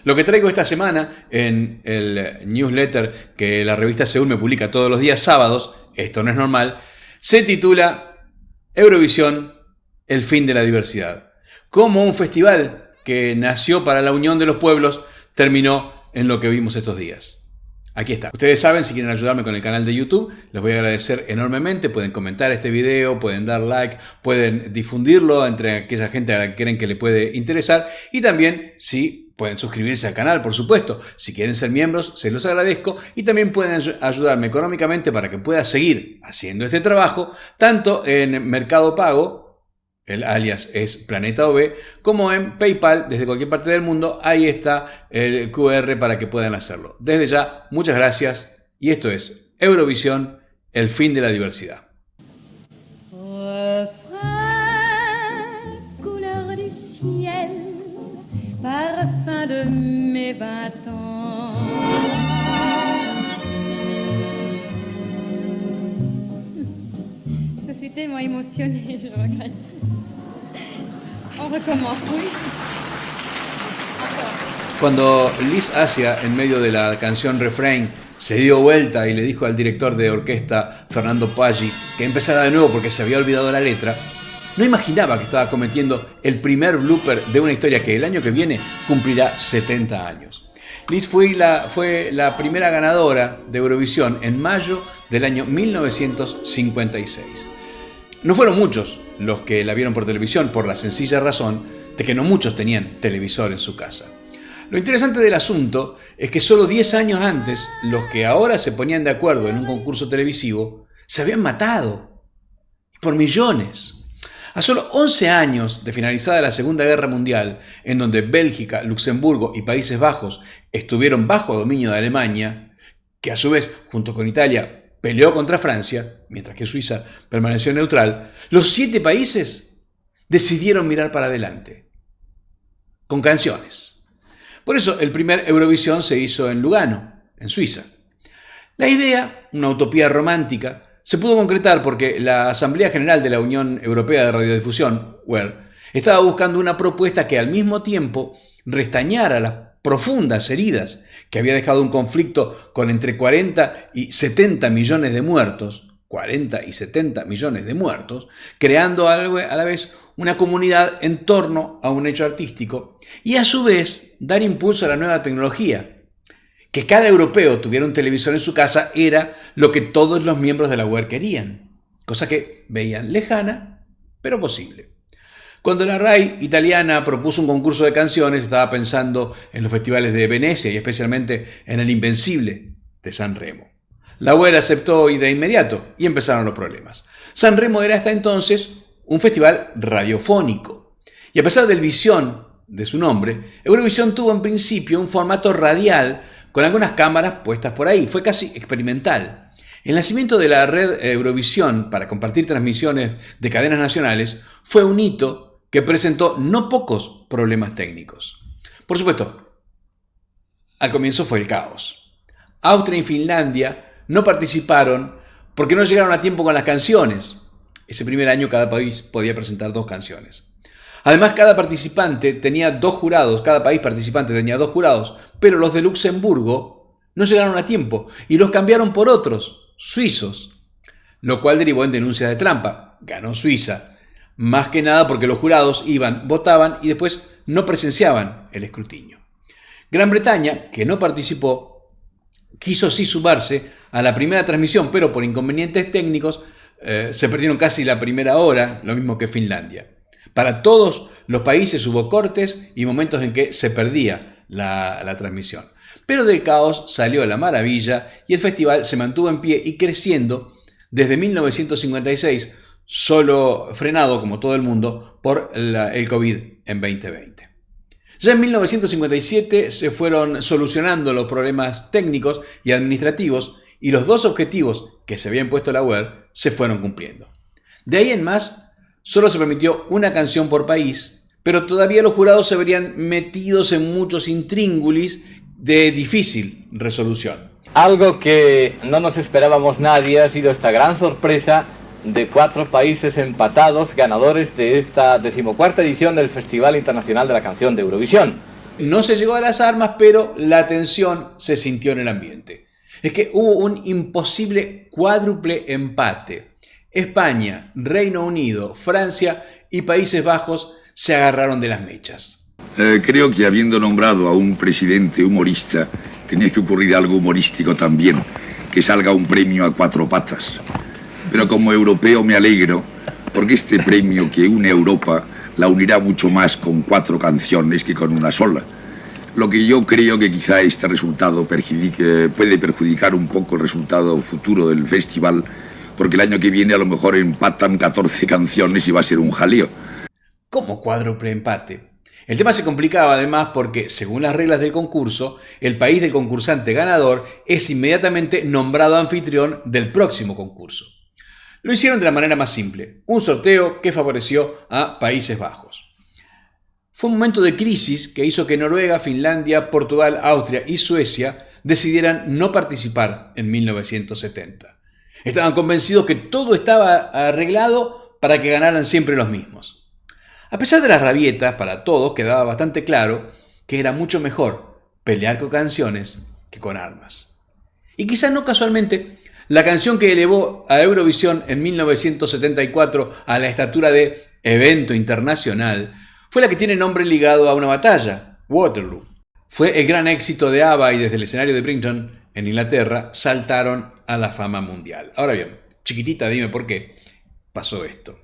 Lo que traigo esta semana en el newsletter que la revista Seúl me publica todos los días sábados, esto no es normal, se titula Eurovisión, el fin de la diversidad. Cómo un festival que nació para la unión de los pueblos terminó en lo que vimos estos días. Aquí está. Ustedes saben, si quieren ayudarme con el canal de YouTube, les voy a agradecer enormemente. Pueden comentar este video, pueden dar like, pueden difundirlo entre aquella gente a la que creen que le puede interesar. Y también, si pueden suscribirse al canal, por supuesto. Si quieren ser miembros, se los agradezco. Y también pueden ayudarme económicamente para que pueda seguir haciendo este trabajo, tanto en Mercado Pago, el alias es Planeta OB, como en PayPal, desde cualquier parte del mundo. Ahí está el QR para que puedan hacerlo. Desde ya, muchas gracias. Y esto es Eurovisión, el fin de la diversidad. Couleur du ciel, parfum de mes 20 ans. Je suis tellement émotionnée, je regrette. On recommence, oui. Cuando Liz Asia, en medio de la canción Refrain, se dio vuelta y le dijo al director de orquesta, Fernando Paggi, que empezara de nuevo porque se había olvidado la letra, no imaginaba que estaba cometiendo el primer blooper de una historia que el año que viene cumplirá 70 años. Liz fue la primera ganadora de Eurovisión en mayo del año 1956. No fueron muchos los que la vieron por televisión por la sencilla razón de que no muchos tenían televisor en su casa. Lo interesante del asunto es que solo 10 años antes, los que ahora se ponían de acuerdo en un concurso televisivo se habían matado por millones. A solo 11 años de finalizada la Segunda Guerra Mundial, en donde Bélgica, Luxemburgo y Países Bajos estuvieron bajo dominio de Alemania, que a su vez, junto con Italia, peleó contra Francia, mientras que Suiza permaneció neutral, los 7 países decidieron mirar para adelante, con canciones. Por eso el primer Eurovisión se hizo en Lugano, en Suiza. La idea, una utopía romántica, se pudo concretar porque la Asamblea General de la Unión Europea de Radiodifusión, UER, estaba buscando una propuesta que al mismo tiempo restañara las profundas heridas que había dejado un conflicto con entre 40 y 70 millones de muertos, 40 y 70 millones de muertos, creando a la vez una comunidad en torno a un hecho artístico y a su vez dar impulso a la nueva tecnología. Que cada europeo tuviera un televisor en su casa era lo que todos los miembros de la UER querían, cosa que veían lejana, pero posible. Cuando la RAI italiana propuso un concurso de canciones, estaba pensando en los festivales de Venecia y especialmente en el Invencible de Sanremo. La UER aceptó de inmediato y empezaron los problemas. Sanremo era hasta entonces un festival radiofónico y a pesar del visión de su nombre, Eurovisión tuvo en principio un formato radial con algunas cámaras puestas por ahí. Fue casi experimental. El nacimiento de la red Eurovisión para compartir transmisiones de cadenas nacionales fue un hito que presentó no pocos problemas técnicos. Por supuesto, al comienzo fue el caos. Austria y Finlandia no participaron porque no llegaron a tiempo con las canciones. Ese primer año cada país podía presentar 2 canciones. Además, cada participante tenía 2 jurados, cada país participante tenía 2 jurados, pero los de Luxemburgo no llegaron a tiempo y los cambiaron por otros, suizos, lo cual derivó en denuncias de trampa. Ganó Suiza. Más que nada porque los jurados iban, votaban y después no presenciaban el escrutinio. Gran Bretaña, que no participó, quiso sí sumarse a la primera transmisión, pero por inconvenientes técnicos se perdieron casi la primera hora, lo mismo que Finlandia. Para todos los países hubo cortes y momentos en que se perdía la transmisión. Pero del caos salió la maravilla y el festival se mantuvo en pie y creciendo desde 1956, solo frenado, como todo el mundo, por el COVID en 2020. Ya en 1957 se fueron solucionando los problemas técnicos y administrativos y los 2 objetivos que se había impuesto la UER se fueron cumpliendo. De ahí en más, solo se permitió una canción por país, pero todavía los jurados se verían metidos en muchos intríngulis de difícil resolución. Algo que no nos esperábamos nadie ha sido esta gran sorpresa de 4 países empatados, ganadores de esta 14ª edición del Festival Internacional de la Canción de Eurovisión. No se llegó a las armas, pero la tensión se sintió en el ambiente. Es que hubo un imposible cuádruple empate. España, Reino Unido, Francia y Países Bajos se agarraron de las mechas. Creo que habiendo nombrado a un presidente humorista, tenía que ocurrir algo humorístico también, que salga un premio a 4 patas. Pero como europeo me alegro, porque este premio que une a Europa la unirá mucho más con 4 canciones que con una sola. Lo que yo creo que quizá este resultado puede perjudicar un poco el resultado futuro del festival, porque el año que viene a lo mejor empatan 14 canciones y va a ser un jaleo. ¿Cómo cuádruple empate? El tema se complicaba además porque, según las reglas del concurso, el país del concursante ganador es inmediatamente nombrado anfitrión del próximo concurso. Lo hicieron de la manera más simple, un sorteo que favoreció a Países Bajos. Fue un momento de crisis que hizo que Noruega, Finlandia, Portugal, Austria y Suecia decidieran no participar en 1970. Estaban convencidos que todo estaba arreglado para que ganaran siempre los mismos. A pesar de las rabietas, para todos quedaba bastante claro que era mucho mejor pelear con canciones que con armas. Y quizás no casualmente, la canción que elevó a Eurovisión en 1974 a la estatura de evento internacional fue la que tiene nombre ligado a una batalla, Waterloo. Fue el gran éxito de ABBA y desde el escenario de Brighton, en Inglaterra, saltaron a la fama mundial. Ahora bien, chiquitita, dime por qué pasó esto.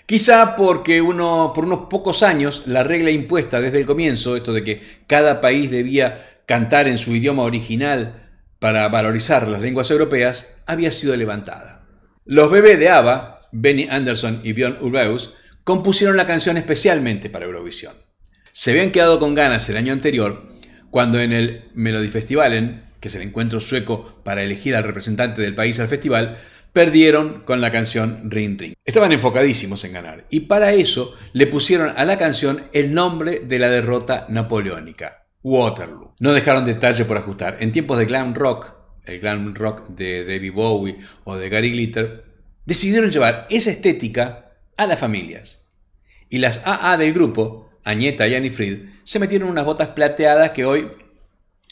Quizá porque por unos pocos años la regla impuesta desde el comienzo, esto de que cada país debía cantar en su idioma original para valorizar las lenguas europeas, había sido levantada. Los bebés de ABBA, Benny Andersson y Björn Ulvaeus, compusieron la canción especialmente para Eurovisión. Se habían quedado con ganas el año anterior, cuando en el Melodifestivalen, que es el encuentro sueco para elegir al representante del país al festival, perdieron con la canción Ring Ring. Estaban enfocadísimos en ganar, y para eso le pusieron a la canción el nombre de la derrota napoleónica, Waterloo. No dejaron detalle por ajustar. En tiempos de glam rock, el glam rock de David Bowie o de Gary Glitter, decidieron llevar esa estética a las familias. Y las AA del grupo, Agneta y Annie Fried, se metieron unas botas plateadas que hoy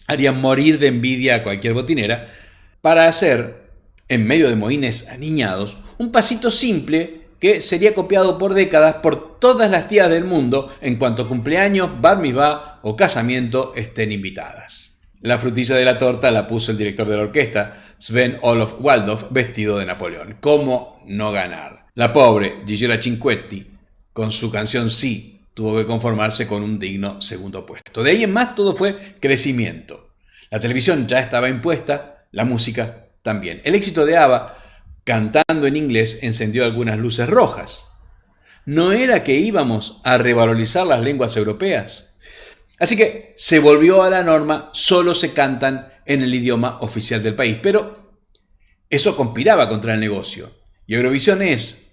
harían morir de envidia a cualquier botinera, para hacer, en medio de mohines aniñados, un pasito simple que sería copiado por décadas por todas las tías del mundo en cuanto cumpleaños, bar mitzvah o casamiento estén invitadas. La frutilla de la torta la puso el director de la orquesta, Sven Olof Waldorf, vestido de Napoleón. ¿Cómo no ganar? La pobre Gigliola Cinquetti, con su canción Sí, tuvo que conformarse con un digno segundo puesto. De ahí en más todo fue crecimiento. La televisión ya estaba impuesta, la música también. El éxito de ABBA, cantando en inglés, encendió algunas luces rojas. ¿No era que íbamos a revalorizar las lenguas europeas? Así que se volvió a la norma, solo se cantan en el idioma oficial del país. Pero eso conspiraba contra el negocio. Y Eurovisión es,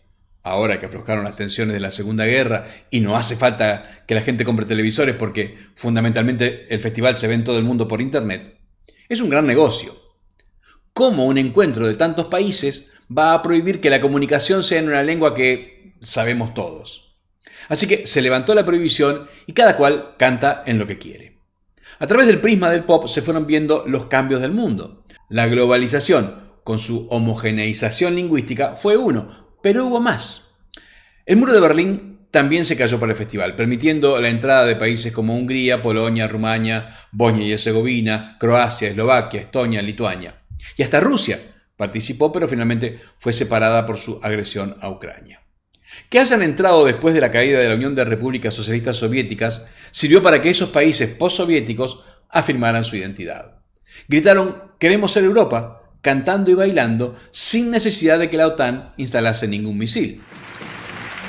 ahora que aflojaron las tensiones de la Segunda Guerra y no hace falta que la gente compre televisores porque fundamentalmente el festival se ve en todo el mundo por internet, es un gran negocio. ¿Cómo un encuentro de tantos países va a prohibir que la comunicación sea en una lengua que sabemos todos? Así que se levantó la prohibición y cada cual canta en lo que quiere. A través del prisma del pop se fueron viendo los cambios del mundo. La globalización, con su homogeneización lingüística, fue uno, pero hubo más. El muro de Berlín también se cayó para el festival, permitiendo la entrada de países como Hungría, Polonia, Rumania, Bosnia y Herzegovina, Croacia, Eslovaquia, Estonia, Lituania. Y hasta Rusia participó, pero finalmente fue separada por su agresión a Ucrania. Que hayan entrado después de la caída de la Unión de Repúblicas Socialistas Soviéticas sirvió para que esos países postsoviéticos afirmaran su identidad. Gritaron "Queremos ser Europa", cantando y bailando sin necesidad de que la OTAN instalase ningún misil.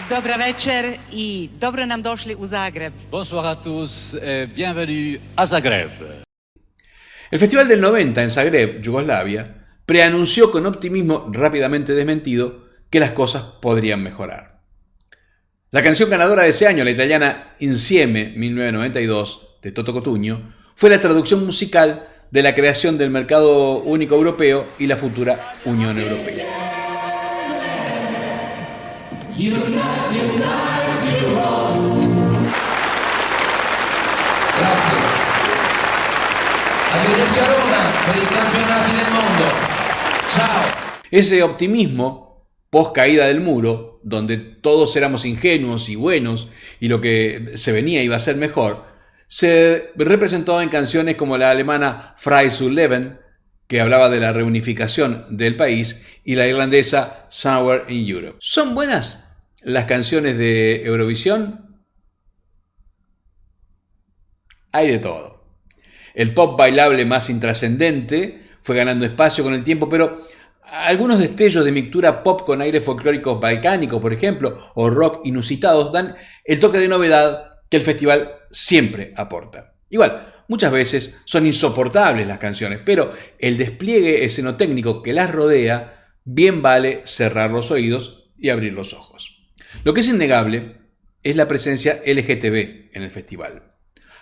Dobro večer y dobro nam došli u Zagreb. Bonsoir à tous et bienvenue à Zagreb. El Festival del 90 en Zagreb, Yugoslavia, preanunció con optimismo rápidamente desmentido que las cosas podrían mejorar. La canción ganadora de ese año, la italiana Insieme 1992 de Toto Cutugno, fue la traducción musical de la creación del mercado único europeo y la futura Unión Europea. Grazie. Arrivederci a Roma per i campionati del mundo. Ciao. Ese optimismo post caída del muro, donde todos éramos ingenuos y buenos y lo que se venía iba a ser mejor, se representó en canciones como la alemana Frei zu Leben, que hablaba de la reunificación del país, y la irlandesa Somewhere in Europe. ¿Son buenas las canciones de Eurovisión? Hay de todo. El pop bailable más intrascendente fue ganando espacio con el tiempo, pero algunos destellos de mixtura pop con aires folclóricos balcánicos, por ejemplo, o rock inusitados, dan el toque de novedad que el festival siempre aporta. Igual, muchas veces son insoportables las canciones, pero el despliegue escenotécnico que las rodea bien vale cerrar los oídos y abrir los ojos. Lo que es innegable es la presencia LGTB en el festival.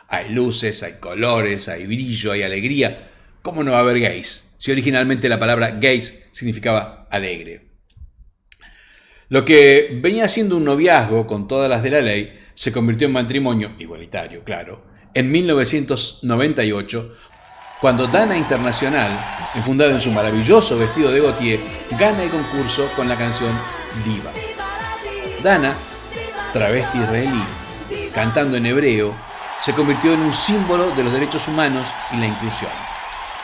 Hay luces, hay colores, hay brillo, hay alegría. ¿Cómo no va a haber gays? Si originalmente la palabra gays significaba alegre. Lo que venía siendo un noviazgo con todas las de la ley se convirtió en matrimonio igualitario, claro, en 1998, cuando Dana Internacional, enfundada en su maravilloso vestido de Gautier, gana el concurso con la canción Diva. Dana, travesti israelí, cantando en hebreo, se convirtió en un símbolo de los derechos humanos y la inclusión.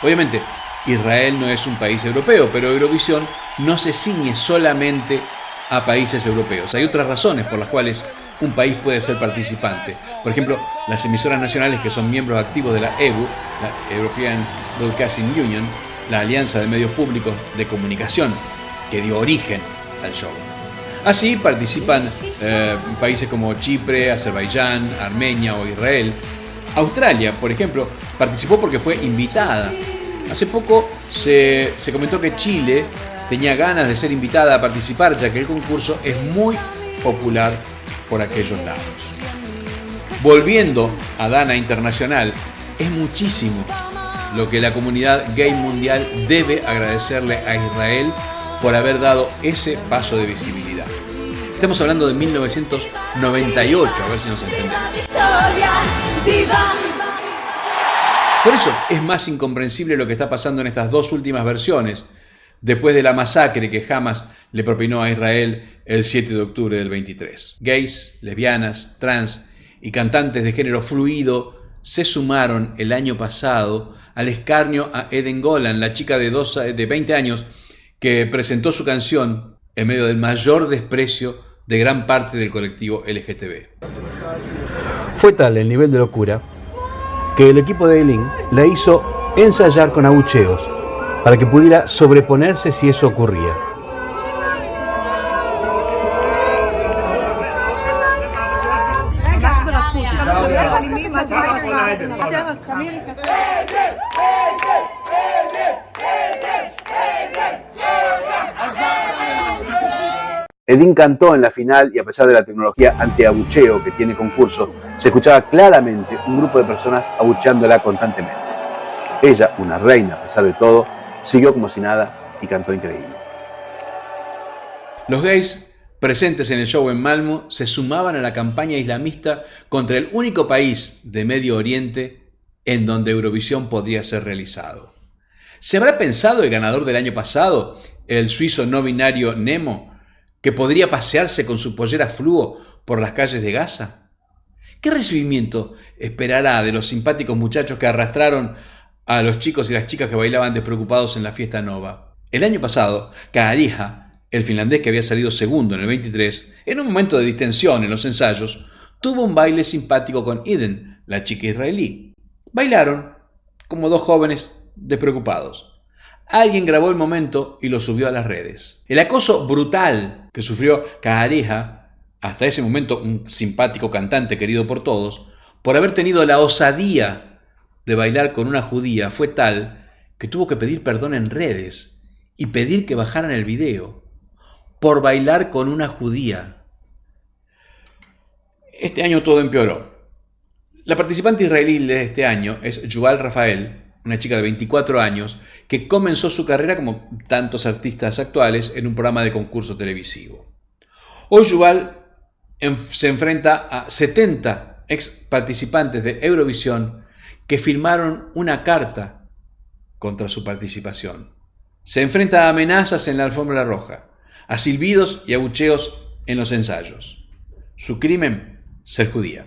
Obviamente, Israel no es un país europeo, pero Eurovisión no se ciñe solamente a países europeos. Hay otras razones por las cuales un país puede ser participante. Por ejemplo, las emisoras nacionales que son miembros activos de la EBU, la European Broadcasting Union, la Alianza de Medios Públicos de Comunicación, que dio origen al show. Así participan países como Chipre, Azerbaiyán, Armenia o Israel. Australia, por ejemplo, participó porque fue invitada. Hace poco se comentó que Chile tenía ganas de ser invitada a participar, ya que el concurso es muy popular por aquellos lados. Volviendo a Dana Internacional, es muchísimo lo que la comunidad gay mundial debe agradecerle a Israel por haber dado ese paso de visibilidad. Estamos hablando de 1998, a ver si nos entendemos. Por eso es más incomprensible lo que está pasando en estas dos últimas versiones, después de la masacre que Hamas le propinó a Israel el 7 de octubre del 23. Gays, lesbianas, trans y cantantes de género fluido se sumaron el año pasado al escarnio a Eden Golan, la chica de 20 años que presentó su canción en medio del mayor desprecio de gran parte del colectivo LGTB. Fue tal el nivel de locura que el equipo de Eileen la hizo ensayar con abucheos para que pudiera sobreponerse si eso ocurría. Edin cantó en la final y a pesar de la tecnología anti-abucheo que tiene concurso, se escuchaba claramente un grupo de personas abucheándola constantemente. Ella, una reina a pesar de todo, siguió como si nada y cantó increíble. Los gays presentes en el show en Malmö se sumaban a la campaña islamista contra el único país de Medio Oriente en donde Eurovisión podía ser realizado. ¿Se habrá pensado el ganador del año pasado, el suizo no binario Nemo, que podría pasearse con su pollera fluo por las calles de Gaza? ¿Qué recibimiento esperará de los simpáticos muchachos que arrastraron a los chicos y las chicas que bailaban despreocupados en la fiesta Nova? El año pasado, Kaariha, el finlandés que había salido segundo en el 23, en un momento de distensión en los ensayos, tuvo un baile simpático con Eden, la chica israelí. Bailaron como dos jóvenes despreocupados. Alguien grabó el momento y lo subió a las redes. El acoso brutal que sufrió Kaariha, hasta ese momento un simpático cantante querido por todos, por haber tenido la osadía de bailar con una judía, fue tal que tuvo que pedir perdón en redes y pedir que bajaran el video por bailar con una judía. Este año todo empeoró. La participante israelí de este año es Yuval Rafael, una chica de 24 años que comenzó su carrera como tantos artistas actuales en un programa de concurso televisivo. Hoy Yuval se enfrenta a 70 ex participantes de Eurovisión que firmaron una carta contra su participación. Se enfrenta a amenazas en la alfombra roja, a silbidos y abucheos en los ensayos. Su crimen, ser judía.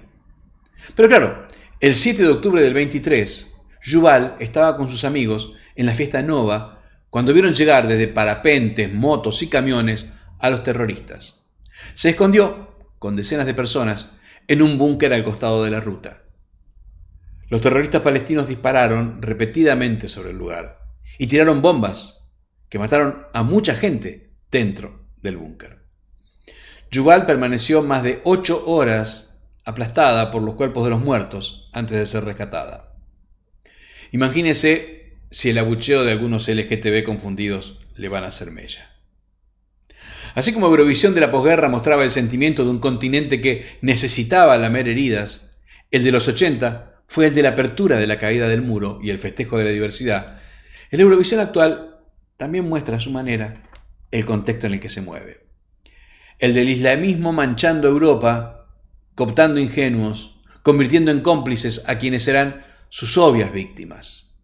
Pero claro, el 7 de octubre del 23, Yuval estaba con sus amigos en la fiesta Nova cuando vieron llegar desde parapentes, motos y camiones a los terroristas. Se escondió, con decenas de personas, en un búnker al costado de la ruta. Los terroristas palestinos dispararon repetidamente sobre el lugar y tiraron bombas que mataron a mucha gente dentro del búnker. Yuval permaneció más de 8 horas aplastada por los cuerpos de los muertos antes de ser rescatada. Imagínese si el abucheo de algunos LGTB confundidos le van a hacer mella. Así como Eurovisión de la posguerra mostraba el sentimiento de un continente que necesitaba lamer heridas, el de los 80 fue el de la apertura de la caída del muro y el festejo de la diversidad. El Eurovisión actual también muestra a su manera el contexto en el que se mueve. El del islamismo manchando Europa, cooptando ingenuos, convirtiendo en cómplices a quienes serán sus obvias víctimas.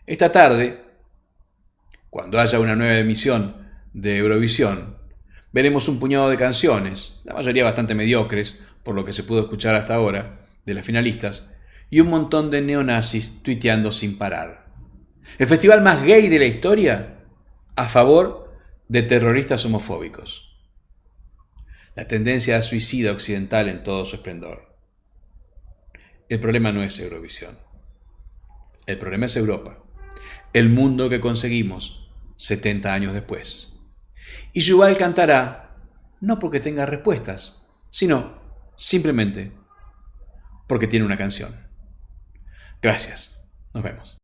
Esta tarde, cuando haya una nueva emisión de Eurovisión, veremos un puñado de canciones, la mayoría bastante mediocres, por lo que se pudo escuchar hasta ahora, de las finalistas, y un montón de neonazis tuiteando sin parar. El festival más gay de la historia, a favor de terroristas homofóbicos. La tendencia suicida occidental en todo su esplendor. El problema no es Eurovisión. El problema es Europa. El mundo que conseguimos 70 años después. Y Yuval cantará no porque tenga respuestas, sino simplemente porque tiene una canción. Gracias. Nos vemos.